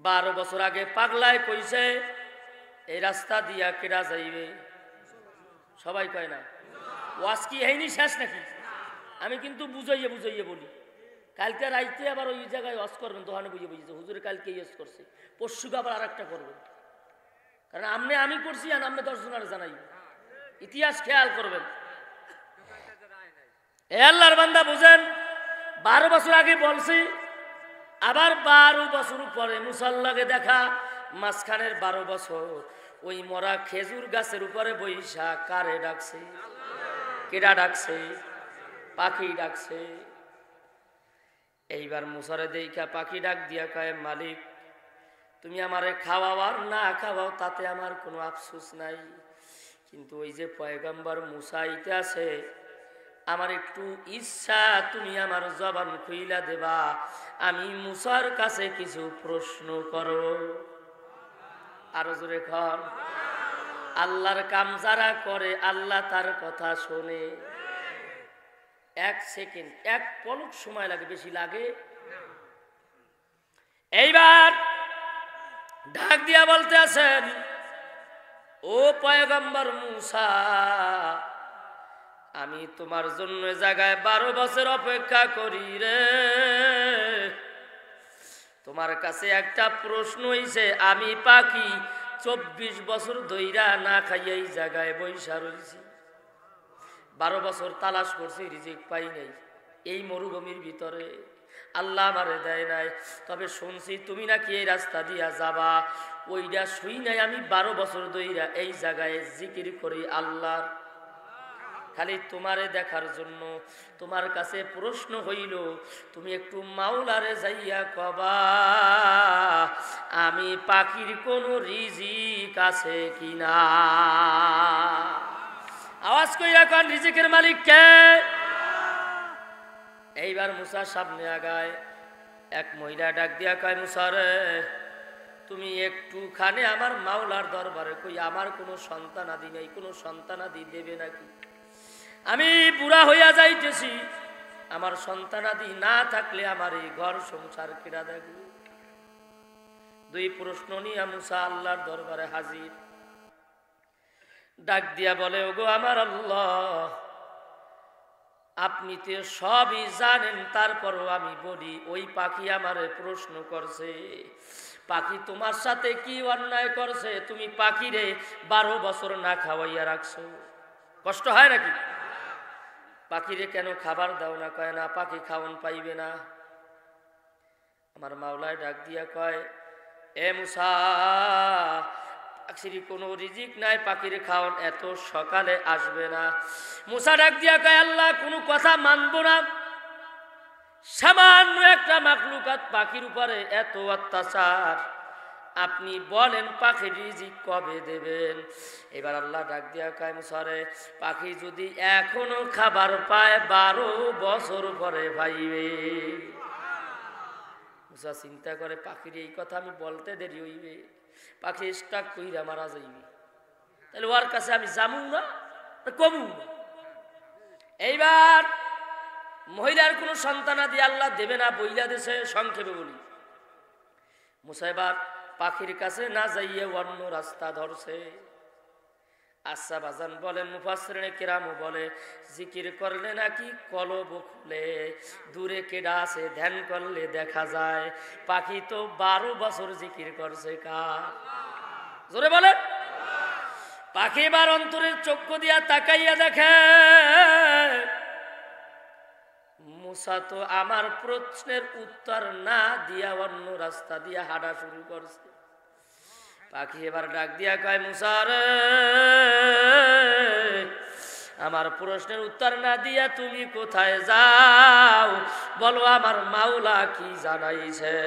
12 বছর আগে পাগলায় কইছে এই রাস্তা দিয়া কেডা যাইবে, সবাই কয় না। ওয়াজ কি হয়নি শেষ নাকি? আমি কিন্তু বুঝাইয়ে বুঝাইয়ে বলি। কালকে রাইতে আবার ওই জায়গায় ওয়াজ করবেন, দোকানে বুঝে বুঝেছে হুজুরে কালকে ইয়েস করছে, পরশুকে আবার আর একটা করবেন। কারণ আমি করছি আর আপনি 10 জনের জানাই, ইতিহাস খেয়াল করবেন। এ আল্লাহর বান্দা বুঝেন, 12 বছর আগে বলছি, আবার 12 বছর পরে মুসাল্লাকে দেখা, মাঝখানের 12 বছর ওই মরা খেজুর গাছের উপরে বৈশা কারে ডাকছে? কেডা ডাকছে? পাখি ডাকছে। এইবার মুসারে দেখা পাখি ডাক দিয়া কয়, মালিক তুমি আমারে খাওয়াও আর না খাওয়াও তাতে আমার কোনো আফসোস নাই, কিন্তু ওই যে পয়গম্বর মুসা আইতে আছে, আমার একটু ইচ্ছা তুমি আমার জবান খুইলা দেবা, আমি মুসার কাছে কিছু প্রশ্ন করো। আরো জোরে কর। আল্লাহর কাম যারা করে আল্লাহ তার কথা শোনে। 1 সেকেন্ড, 1 পলক সময় লাগে, বেশি লাগে। এইবার ডাক দিয়া বলতে আছেন, ও পয়গম্বর মুসা, আমি তোমার জন্য জায়গায় 12 বছর অপেক্ষা করি রে। তোমার কাছে একটা প্রশ্ন হইছে, আমি পাখি 24 বছর ধইরা না খাইয়া এই জায়গায় বইসা রইছি, 12 বছর তালাশ করছি, রিজিক পাই নাই এই মরুভূমির ভিতরে, আল্লাহ আমারে দেয় নাই। তবে শুনছি তুমি নাকি এই রাস্তা দিয়া যাবা, ওইটা শুই নাই আমি 12 বছর ধইরা এই জায়গায় জিকির করি আল্লাহর, খালি তোমারে দেখার জন্য। তোমার কাছে প্রশ্ন হইল, তুমি একটু মাওলারে যাইয়া কবা আমি পাখির কোন রিজিক আছে কিনা। আওয়াজ কইরা কোন রিজিকের মালিক কে? এইবার মুসা সামনে আগায়, এক মহিলা ডাক দিয়া কয়, মুসা রে তুমি একটুখানে আমার মাওলার দরবারে কই, আমার কোনো সন্তানাদি নেই, কোনো সন্তানাদি দেবে নাকি? আমি বুড়া হইয়া যাইতেছি, আমার সন্তানাদি না থাকলে আমার এই ঘর সংসার কেডা দেখবে? 2 প্রশ্ন নিয়ে মুসা আল্লাহর দরবারে হাজির। ডাক দিয়া বলে, ওগো আমার আল্লাহ, আপনি তো সবই জানেন, তারপরও আমি বলি, ওই পাখি আমারে প্রশ্ন করছে, পাখি তোমার সাথে কি অন্যায় করছে? তুমি পাখিরে 12 বছর না খাওয়াইয়া রাখছো, কষ্ট হয় নাকি? পাখিরে কেন খাবার দাও না? কয় না, পাখি খাওন পাইবে না। আমার মাওলায় ডাক দিয়া কয়, এ মুসা, পাখির কোনো রিজিক নাই, পাখিরে খাওয়ান এত সকালে আসবে না। মুসা ডাক দিয়া কয়, আল্লাহ কোনো কথা মানবো না, সামান্য একটা মাখলুকাত পাখির উপরে এত অত্যাচার, আপনি বলেন পাখির রিজিক কবে দেবেন? এবার আল্লাহ ডাক দিয়া কয়, মুসারে পাখি যদি এখনো খাবার পায় 12 বছর পরে পাইবে। মুসা চিন্তা করে, পাখির এই কথা আমি বলতে দেরি হইবে, পাখি স্টাক কইরা মারা যাইবে, তাহলে ওর কাছে আমি যামু না কমু না। এইবার মহিলার কোনো সন্তানাদি আল্লাহ দেবে না বইলা দেশে, সংক্ষেপে বলি। মুসা এবার পাখির কাছে না যাইয়ে অন্য রাস্তা ধরছে। আচ্ছা বাজান বলেন, মুফাসসিরিনে কিরামও বলে, জিকির করলে নাকি কলব খুলে, দূরে কেডা আছে ধ্যান করলে দেখা যায়। পাখি তো 12 বছর জিকির করছে কার? জোরে বলেন। পাখি এবার অন্তরের চক্ষু দিয়া তাকাইয়া দেখে, মুসা তো আমার প্রশ্নের উত্তর না দিয়া অন্য রাস্তা দিয়া হাঁটা শুরু করছে। পাখি এবার ডাক দিয়া কয়, মুসা রে, আমার প্রশ্নের উত্তর না দিয়া তুমি কোথায় যাও? বলো আমার মাওলা কি জানাইছে?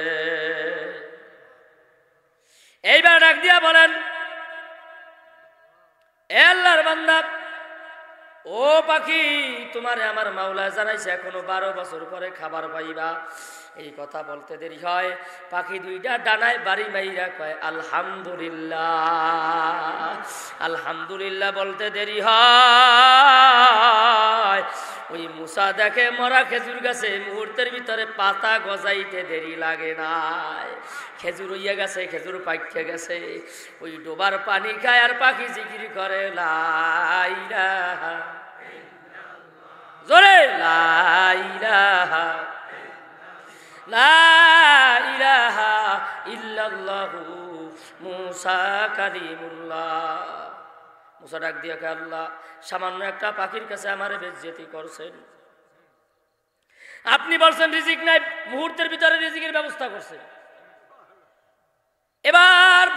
এইবার ডাক দিয়া বলেন, এ আল্লাহর বান্দা, ও পাখি, তোমারে আমার মাওলা জানাইছে এখনো 12 বছর পরে খাবার পাইবা। এই কথা বলতে দেরি হয়, পাখি দুইটা ডানায় বাড়ি মাইরা কয় আলহামদুলিল্লাহ। আলহামদুলিল্লাহ বলতে দেরি হয়, ওই মুসা দেখে মরা খেজুর গাছে মুহূর্তের ভিতরে পাতা গজাইতে দেরি লাগে নাই। খেজুর হইয়া গেছে, খেজুর পাইকে গেছে। ওই ডোবার পানি খায় আর পাখি জিকির করে লা ইলাহা, জোরে লা ইলাহা, লা ইলাহা ইল্লাল্লাহু মুসা কালিমুল্লাহ। মুসা ডাক দিয়া কয়, আল্লাহ, সামান্য একটা পাখির কাছে আমারে বেইজ্জতি করছেন। আপনি বলছেন রিজিক নাই, মুহূর্তের ভিতরে রিজিকের ব্যবস্থা করছেন। এবার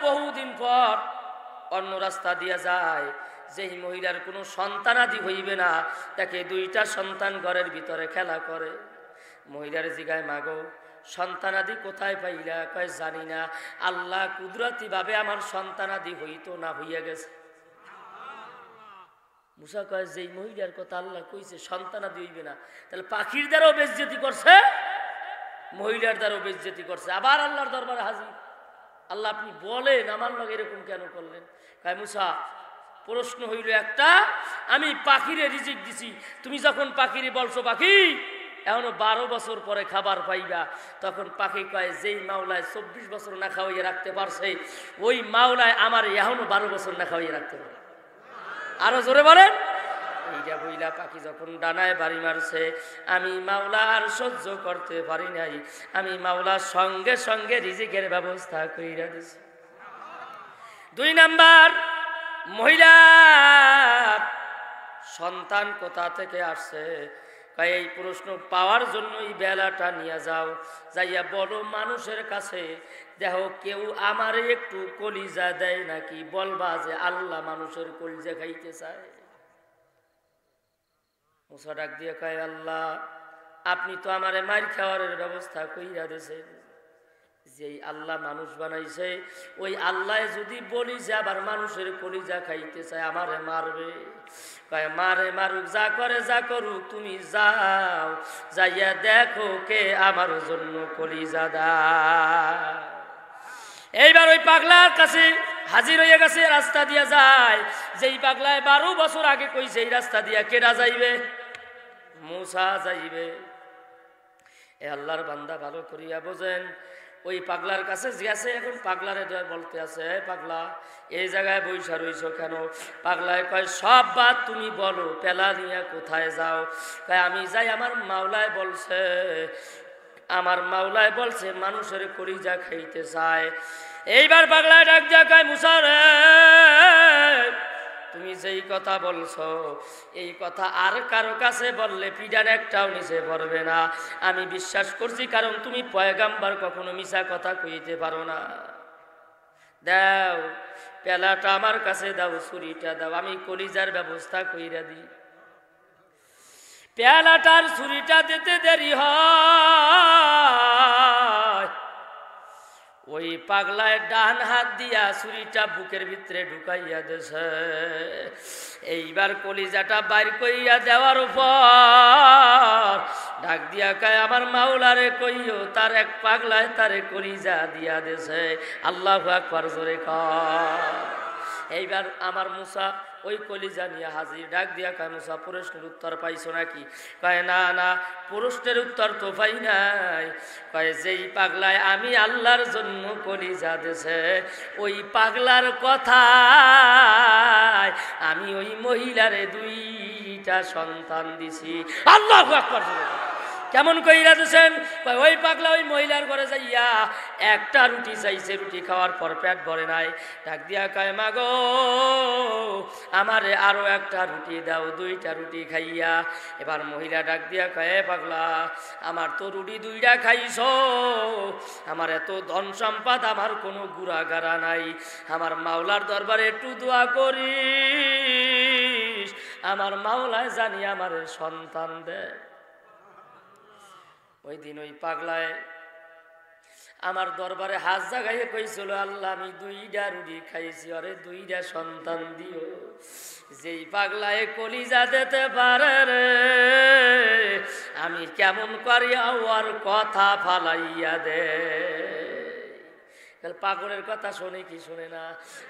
বহুদিন পর অন্য রাস্তা দিয়া যায়, যেই মহিলার কোনো সন্তানাদি হইবে না, তাকে 2টা সন্তান ঘরের ভিতরে খেলা করে। মহিলার জিগায়, মাগো, সন্তানাদি কোথায় পাইলা? কয় জানি না, আল্লাহ কুদরতি ভাবে আমার সন্তানাদি হইতো না, হইয়া গেছে। মুসা কয়, যেই মহিলার কথা আল্লাহ কইছে সন্তানাদি হইবে না, তাহলে পাখির দ্বারাও বেইজ্জতি করছে, মহিলার দ্বারাও বেইজ্জতি করছে। আবার আল্লাহর দরবারে হাজির। আল্লাহ, আপনি বলেন আমার লগে এরকম কেন করলেন? কয়, মুসা, প্রশ্ন হইল একটা, আমি পাখিরে রিজিক দিছি, তুমি যখন পাখিরে বলছো পাখি এখনো 12 বছর পরে খাবার পাইবা, তখন পাখি কয়, যেই মাওলায় 24 বছর না খাওয়াইয়া রাখতে পারছে, ওই মাওলায় আমার এখনো 12 বছর না খাওয়াইয়া রাখতে পারে। আরো জোরে বলেন। এইটা বইলা পাখি যখন ডানায় বাড়ি মারছে, আমি মাওলা আর সহ্য করতে পারি নাই, আমি মাওলা সঙ্গে সঙ্গে রিজিকের ব্যবস্থা কইরা দিছি। 2 নাম্বার, মহিলার সন্তান কোথা থেকে আসছে? এই প্রশ্ন পাওয়ার জন্যই বেলাটা নিয়ে যাও, যাইয়া বলো মানুষের কাছে, দেখো কেউ আমারে একটু কলিজা দেয় নাকি, বলবা যে আল্লাহ মানুষের কলিজা খাইতে চায়। মুসা ডাক দিয়ে কয়, আল্লাহ, আপনি তো আমারে মার খাওয়ার ব্যবস্থা কইরা দিয়েছেন, যেই আল্লাহ মানুষ বানাইছে ওই আল্লাহ যদি বলি যে আবার মানুষের কলিজা খাইতে চায়, আমারে মারবে। কয়, মারে মারুক, যা করে যা করুক, তুমি যাও, যাইয়া দেখো কে আমার জন্য কলিজা দেয়। এইবার ওই পাগলার কাছে হাজির হয়ে গেছে, রাস্তা দিয়া যায়, যেই পাগলায় 12 বছর আগে কইছে এই রাস্তা দিয়া কেডা যাইবে? মুসা যাইবে। এ আল্লাহর বান্দা, ভালো করিয়া বোঝেন, ওই পাগলার কাছে গেছে। এখন পাগলারে বলতে আছে, পাগলা, এই জায়গায় বইসা রইছো কেন? পাগলায় কয়, সব বাদ তুমি বলো, পেলা নিয়ে কোথায় যাও? কয়, আমি যাই, আমার মাওলায় বলছে, আমার মাওলায় বলছে মানুষের কলিজা খাইতে চায়। এইবার পাগলায় ডাক দিয়া কয়, মুসা রে, তুমি যেই কথা বলছো এই কথা আর কারো কাছে বললে পিডার একটাও নিচে পড়বে না, আমি বিশ্বাস করছি, কারণ তুমি পয়গাম্বার, কখনো মিছা কথা কইতে পারো না। দাও পেলাটা আমার কাছে দাও, ছুরিটা দাও, আমি কলিজার ব্যবস্থা কইরা দিই। পেলাটার ছুরিটা দিতে দেরি হয়, ওই পাগলায় ডান হাত দিয়া ছুরিটা বুকের ভিতরে ঢুকাইয়া দেছে। এইবার কলিজাটা বাইর কইয়া দেওয়ার উপর ডাক দিয়া কয়, আমার মাওলারে কইও তার এক পাগলায় তারে কলিজা দিয়া দেছে। আল্লাহু আকবার, জোরে কয়। এইবার আমার মুসা ওই কলিজা নিয়ে হাজির। ডাক দিয়া কয়, মুসা, প্রশ্নের উত্তর পাইছো নাকি? কয়, না না, প্রশ্নের উত্তর তো পাই নাই। কয়, যেই পাগলায় আমি আল্লাহর জন্য কলিজা দেছে, ওই পাগলার কথা আমি ওই মহিলারে 2টা সন্তান দিছি। আল্লাহু আকবার। কেমন কইরা দিয়েছেন? ওই পাগলা ওই মহিলার ঘরে যাইয়া একটা রুটি চাইছে, রুটি খাওয়ার পর পেট ভরে নাই। ডাক দিয়া কয়, মা গো, আমারে আরো একটা রুটি দাও, 2টা রুটি খাইয়া। এবার মহিলা ডাক দিয়া কয়, পাগলা, আমার তো রুটি 2টা খাইছো, আমার এত ধন সম্পদ, আমার কোনো গুড়াগাড়া নাই, আমার মাওলার দরবারে একটু দোয়া করিস, আমার মাওলায় জানি আমার সন্তান দেয়। ওই দিন ওই পাগলায় আমার দরবারে হাত জাগাইয়ে কইছিল, আল্লাহ আমি 2টা রুটি খাইছি, আরে 2টা সন্তান দিও। যেই পাগলায় কলিজা দিতে পারে রে, আমি কেমন করিয়া ওর কথা ফালাইয়া দে। পাগলের কথা শোনে কি শোনে না?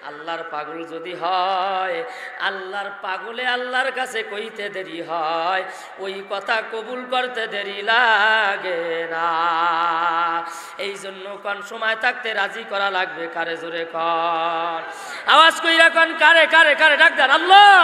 আল্লাহর পাগল যদি হয়, আল্লাহর পাগলে আল্লাহর কাছে কইতে দেরি হয়, ওই কথা কবুল করতে দেরি লাগে না। এই জন্য কোন সময় থাকতে রাজি করা লাগবে। কারে জোরে কর, আওয়াজ কইরা কোন কারে কারে কারে ডাক দেন আল্লাহ।